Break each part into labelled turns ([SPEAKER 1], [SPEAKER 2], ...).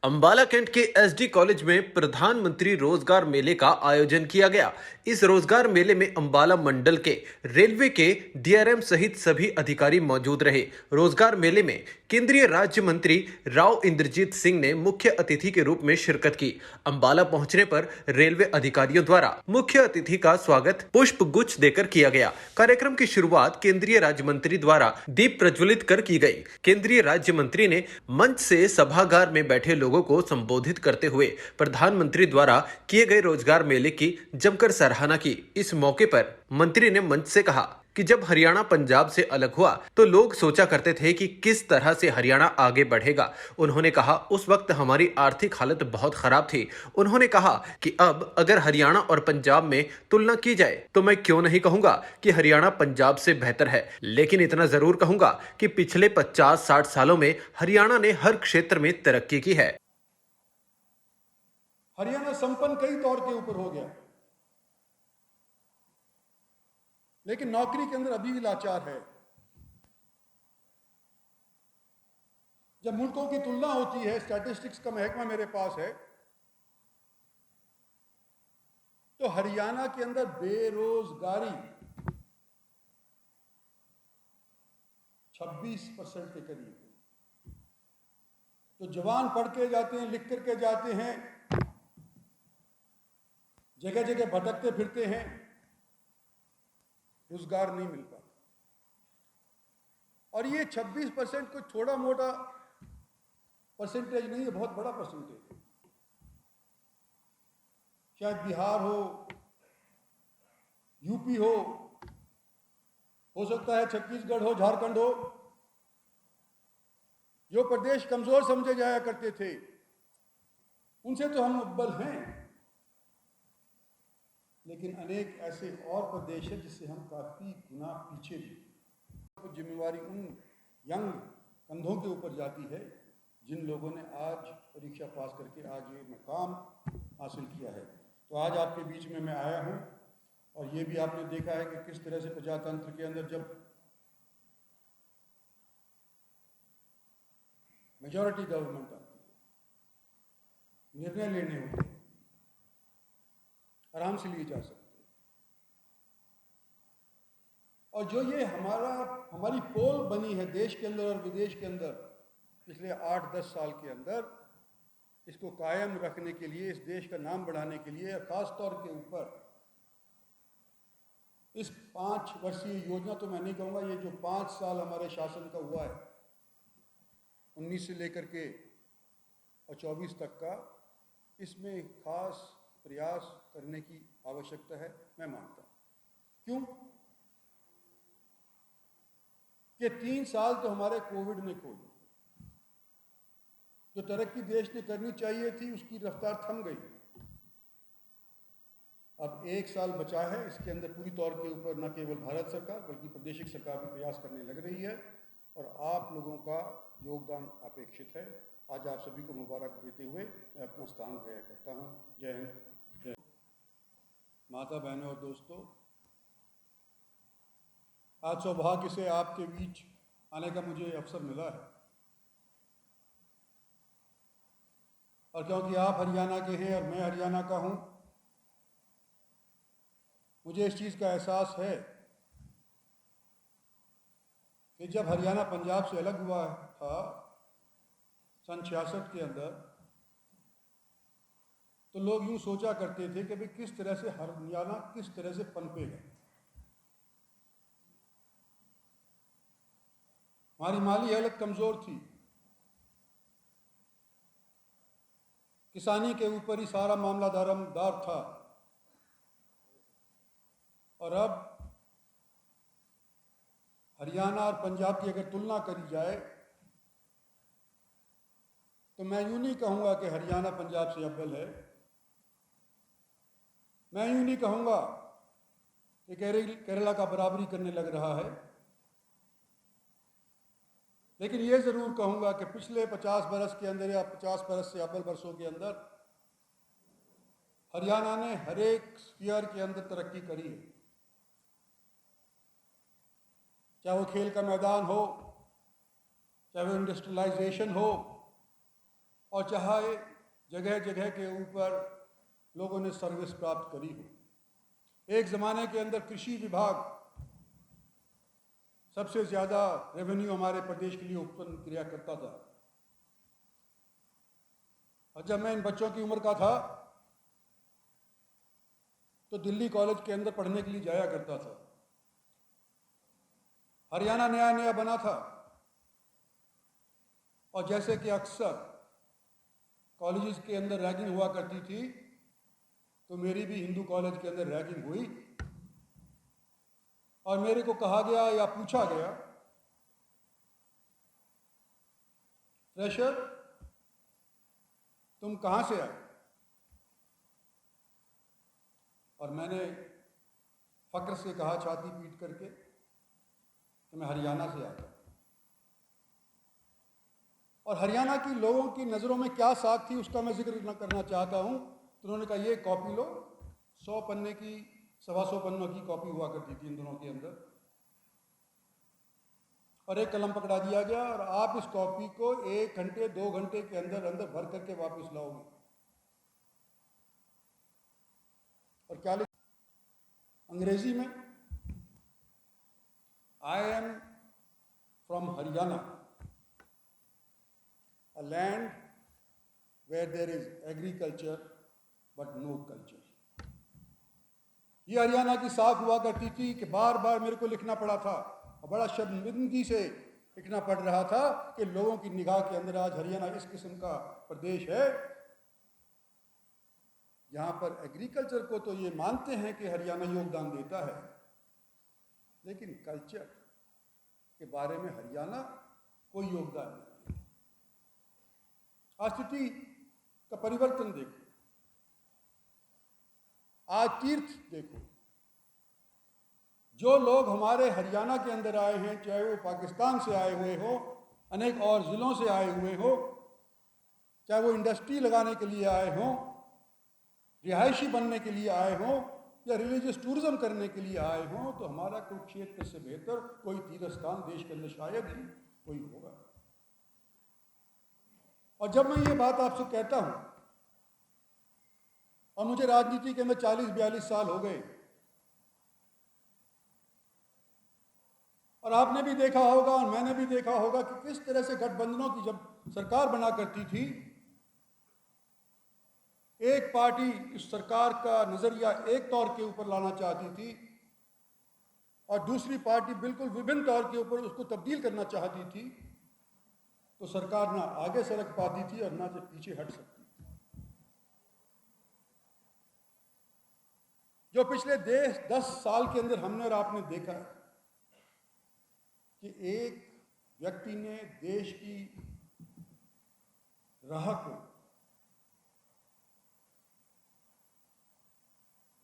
[SPEAKER 1] Ambala cantt के SD college में प्रधानमंत्री रोजगार मेले का आयोजन किया गया। इस रोजगार मेले में अंबाला मंडल के रेलवे के डीआरएम सहित सभी अधिकारी मौजूद रहे। रोजगार मेले में केंद्रीय राज्य मंत्री राव इंद्रजीत सिंह ने मुख्य अतिथि के रूप में शिरकत की। अंबाला पहुंचने पर रेलवे अधिकारियों द्वारा मुख्य अतिथि का स्वागत पुष्प गुच्छ देकर किया गया। कार्यक्रम की शुरुआत केंद्रीय राज्य मंत्री द्वारा दीप प्रज्वलित कर की गई। केंद्रीय राज्य मंत्री ने मंच से सभागार में बैठे लोगों को संबोधित करते हुए प्रधानमंत्री द्वारा किए गए रोजगार मेले की जमकर सराहना की। इस मौके पर मंत्री ने मंच से कहा कि जब हरियाणा पंजाब से अलग हुआ तो लोग सोचा करते थे कि किस तरह से हरियाणा आगे बढ़ेगा। उन्होंने कहा उस वक्त हमारी आर्थिक हालत बहुत खराब थी। उन्होंने कहा कि अब अगर हरियाणा और पंजाब में तुलना की जाए तो मैं क्यों नहीं कहूंगा कि हरियाणा पंजाब से बेहतर है, लेकिन इतना जरूर कहूंगा कि पिछले 50-60 सालों में हरियाणा ने हर क्षेत्र में तरक्की की है।
[SPEAKER 2] हरियाणा संपन्न कई तौर के ऊपर हो गया, लेकिन नौकरी के अंदर अभी भी लाचार है। जब मुल्कों की तुलना होती है, स्टैटिस्टिक्स का महकमा मेरे पास है, तो हरियाणा के अंदर बेरोजगारी 26% के करीब है। तो जवान पढ़ के जाते हैं, लिख करके जाते हैं, जगह जगह भटकते फिरते हैं, रोजगार नहीं मिल पाता। और ये 26% कोई छोटा मोटा परसेंटेज नहीं है, बहुत बड़ा परसेंटेज है। शायद बिहार हो, यूपी हो सकता है छत्तीसगढ़ हो, झारखंड हो, जो प्रदेश कमजोर समझे जाया करते थे, उनसे तो हम अव्वल हैं। लेकिन अनेक ऐसे और प्रदेश हैं जिससे हम काफी गुना पीछे भी। तो जिम्मेवारी उन यंग कंधों के ऊपर जाती है जिन लोगों ने आज परीक्षा पास करके आज ये मकाम हासिल किया है। तो आज आपके बीच में मैं आया हूँ, और ये भी आपने देखा है कि किस तरह से प्रजातंत्र के अंदर जब मेजॉरिटी गवर्नमेंट आती है, निर्णय लेने होते हैं, आराम से लिए जा सकते हैं। और जो ये हमारी पोल बनी है देश के अंदर और विदेश के अंदर पिछले 8-10 साल के अंदर, इसको कायम रखने के लिए, इस देश का नाम बढ़ाने के लिए, खास तौर के ऊपर इस 5 वर्षीय योजना, तो मैं नहीं कहूँगा, ये जो 5 साल हमारे शासन का हुआ है 19 से लेकर के और 24 तक का, इसमें खास प्रयास करने की आवश्यकता है, मैं मानता हूँ। क्यों कि 3 साल तो हमारे कोविड ने खो दिए। जो तरक्की देश ने करनी चाहिए थी उसकी रफ्तार थम गई। अब 1 साल बचा है, इसके अंदर पूरी तौर के ऊपर न केवल भारत सरकार बल्कि प्रादेशिक सरकार भी प्रयास करने लग रही है, और आप लोगों का योगदान अपेक्षित है। आज आप सभी को मुबारक देते हुए मैं अपना स्थान ग्रहण करता हूँ। जय हिंद। माता बहनों और दोस्तों, आज सौभाग्य से आपके बीच आने का मुझे अवसर मिला है, और क्योंकि आप हरियाणा के हैं और मैं हरियाणा का हूँ, मुझे इस चीज़ का एहसास है कि जब हरियाणा पंजाब से अलग हुआ था सन 66 के अंदर, तो लोग यूँ सोचा करते थे कि भाई किस तरह से हरियाणा किस तरह से पनपेगा। हमारी माली हालत कमज़ोर थी, किसानी के ऊपर ही सारा मामला दारोमदार था, और अब हरियाणा और पंजाब की अगर तुलना करी जाए तो मैं यूँ नहीं कहूँगा कि हरियाणा पंजाब से अव्वल है। मैं यूँ नहीं कहूँगा कि केरला का बराबरी करने लग रहा है, लेकिन ये ज़रूर कहूँगा कि पिछले 50 बरस के अंदर या 50 बरस से अव्वल वर्षों के अंदर हरियाणा ने हर एक स्फीयर के अंदर तरक्की करी है। चाहे वो खेल का मैदान हो, चाहे वो इंडस्ट्रियलाइजेशन हो, और चाहे जगह जगह के ऊपर लोगों ने सर्विस प्राप्त करी हो। एक ज़माने के अंदर कृषि विभाग सबसे ज़्यादा रेवेन्यू हमारे प्रदेश के लिए उत्पन्न किया करता था। और जब मैं इन बच्चों की उम्र का था तो दिल्ली कॉलेज के अंदर पढ़ने के लिए जाया करता था। हरियाणा नया नया बना था और जैसे कि अक्सर कॉलेजेस के अंदर रैगिंग हुआ करती थी, तो मेरी भी हिंदू कॉलेज के अंदर रैगिंग हुई और मेरे को कहा गया या पूछा गया, फ्रेशर तुम कहाँ से आए? और मैंने फक्र से कहा, छाती पीट करके, कि मैं हरियाणा से आता हूँ। और हरियाणा की लोगों की नज़रों में क्या साख थी उसका मैं जिक्र न करना चाहता हूँ। तो उन्होंने कहा ये कॉपी लो, 100 पन्ने की, 125 पन्नों की कॉपी हुआ करती थी इन दोनों के अंदर, और एक कलम पकड़ा दिया गया और आप इस कॉपी को 1 घंटे 2 घंटे के अंदर अंदर भर करके वापस लाओगे। और क्या लिखा अंग्रेजी में? I am from Haryana, a land where there is agriculture but no culture। ये हरियाणा की साख हुआ करती थी कि बार बार मेरे को लिखना पड़ा था और बड़ा शर्मिंदगी से लिखना पड़ रहा था कि लोगों की निगाह के अंदर आज हरियाणा इस किस्म का प्रदेश है जहाँ पर एग्रीकल्चर को तो ये मानते हैं कि हरियाणा योगदान देता है, लेकिन कल्चर के बारे में हरियाणा कोई योगदान नहीं। आज स्थिति का परिवर्तन देखो, आज तीर्थ देखो। जो लोग हमारे हरियाणा के अंदर आए हैं, चाहे वो पाकिस्तान से आए हुए हो, अनेक और ज़िलों से आए हुए हो, चाहे वो इंडस्ट्री लगाने के लिए आए हों, रिहायशी बनने के लिए आए हों या रिलीजियस टूरिज्म करने के लिए आए हों, तो हमारा कुरुक्षेत्र से बेहतर कोई तीर्थ स्थान देश के अंदर शायद ही कोई होगा। और जब मैं ये बात आपसे कहता हूं, और मुझे राजनीति के अंदर 40-42 साल हो गए, और आपने भी देखा होगा और मैंने भी देखा होगा कि किस तरह से गठबंधनों की जब सरकार बना करती थी, एक पार्टी इस सरकार का नजरिया एक तौर के ऊपर लाना चाहती थी और दूसरी पार्टी बिल्कुल विभिन्न तौर के ऊपर उसको तब्दील करना चाहती थी, तो सरकार ना आगे सरक पाती थी और ना पीछे हट सकती थी। जो पिछले 10 साल के अंदर हमने और आपने देखा है कि एक व्यक्ति ने देश की राह को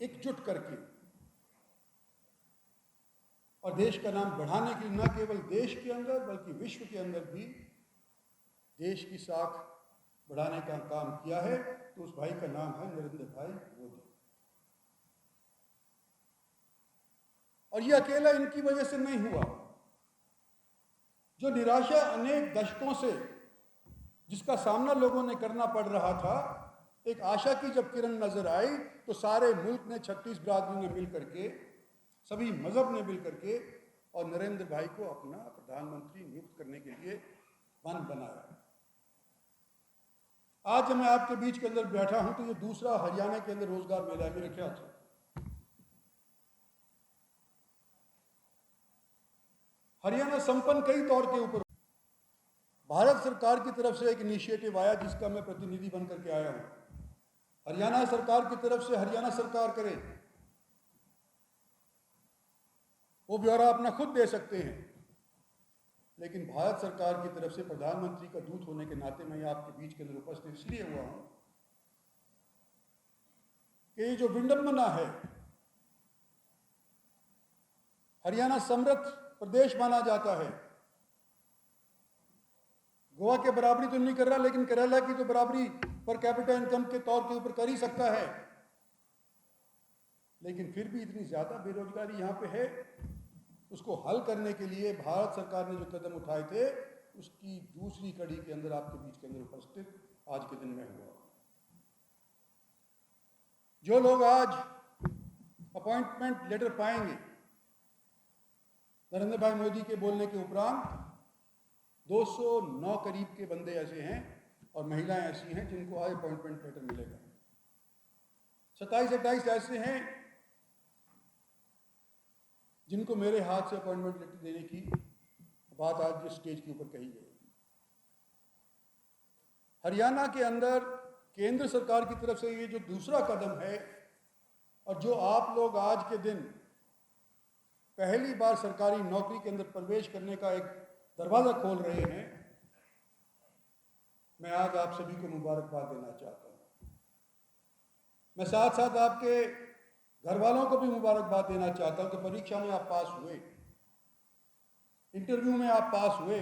[SPEAKER 2] एकजुट करके और देश का नाम बढ़ाने के लिए न केवल देश के अंदर बल्कि विश्व के अंदर भी देश की साख बढ़ाने का काम किया है, तो उस भाई का नाम है नरेंद्र भाई मोदी। और ये अकेला इनकी वजह से नहीं हुआ। जो निराशा अनेक दशकों से जिसका सामना लोगों ने करना पड़ रहा था, एक आशा की जब किरण नजर आई तो सारे मुल्क ने, 36 बिरादरी ने मिल करके, सभी मजहब ने मिल करके और नरेंद्र भाई को अपना प्रधानमंत्री नियुक्त करने के लिए मन बनाया। आज जब मैं आपके बीच के अंदर बैठा हूं तो ये दूसरा हरियाणा के अंदर रोजगार मेला है मेरे ख्याल से। हरियाणा संपन्न कई तौर के ऊपर। भारत सरकार की तरफ से एक इनिशिएटिव आया जिसका मैं प्रतिनिधि बनकर के आया हूं। हरियाणा सरकार की तरफ से हरियाणा सरकार करे, वो ब्यौरा अपना खुद दे सकते हैं, लेकिन भारत सरकार की तरफ से प्रधानमंत्री का दूत होने के नाते मैं आपके बीच के अंदर उपस्थित इसलिए हुआ हूं कि ये जो विडंबना है, हरियाणा समृद्ध प्रदेश माना जाता है, गोवा के बराबरी तो नहीं कर रहा, लेकिन केरला की तो बराबरी पर कैपिटा इनकम के तौर के ऊपर कर ही सकता है, लेकिन फिर भी इतनी ज्यादा बेरोजगारी यहां पे है। उसको हल करने के लिए भारत सरकार ने जो कदम उठाए थे, उसकी दूसरी कड़ी के अंदर आपके बीच के अंदर उपस्थित आज के दिन में हुआ। जो लोग आज अपॉइंटमेंट लेटर पाएंगे नरेंद्र भाई मोदी के बोलने के उपरांत, 209 करीब के बंदे ऐसे हैं और महिलाएं ऐसी हैं जिनको आज अपॉइंटमेंट लेटर मिलेगा। 27-28 ऐसे हैं जिनको मेरे हाथ से अपॉइंटमेंट लेटर देने की बात आज इस स्टेज के ऊपर कही गई। हरियाणा के अंदर केंद्र सरकार की तरफ से ये जो दूसरा कदम है और जो आप लोग आज के दिन पहली बार सरकारी नौकरी के अंदर प्रवेश करने का एक दरवाजा खोल रहे हैं, मैं आज आप सभी को मुबारकबाद देना चाहता हूं। मैं साथ साथ आपके घर वालों को भी मुबारकबाद देना चाहता हूं कि परीक्षा में आप पास हुए, इंटरव्यू में आप पास हुए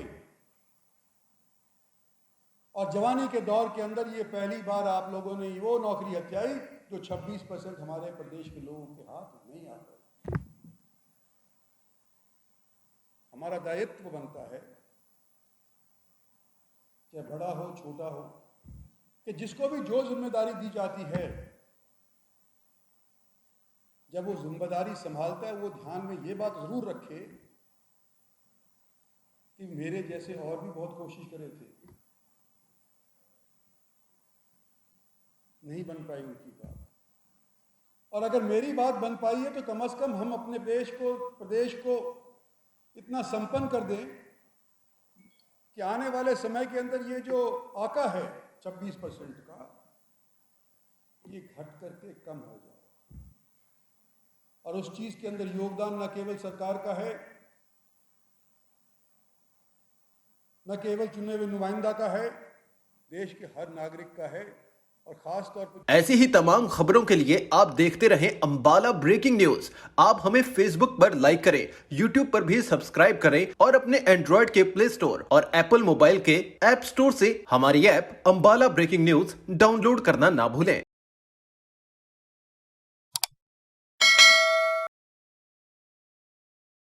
[SPEAKER 2] और जवानी के दौर के अंदर ये पहली बार आप लोगों ने वो नौकरी हथियाई जो 26% हमारे प्रदेश के लोगों के हाथ नहीं आता। हमारा दायित्व बनता है, चाहे बड़ा हो छोटा हो, कि जिसको भी जो जिम्मेदारी दी जाती है, जब वो जिम्मेदारी संभालता है वो ध्यान में ये बात जरूर रखे कि मेरे जैसे और भी बहुत कोशिश करे थे, नहीं बन पाई उनकी बात, और अगर मेरी बात बन पाई है तो कम से कम हम अपने प्रदेश को इतना संपन्न कर दें कि आने वाले समय के अंदर ये जो आका है 26% का, ये घट करके कम हो जाए और उस चीज के अंदर योगदान न केवल सरकार का है, न केवल चुने हुए नुमाइंदा का है, देश के हर नागरिक का है। और खास तौर पर
[SPEAKER 1] ऐसी ही तमाम खबरों के लिए आप देखते रहें अंबाला ब्रेकिंग न्यूज। आप हमें फेसबुक पर लाइक करें, यूट्यूब पर भी सब्सक्राइब करें और अपने एंड्रॉइड के प्ले स्टोर और एप्पल मोबाइल के ऐप स्टोर से हमारी app Ambala breaking news download करना ना भूलें।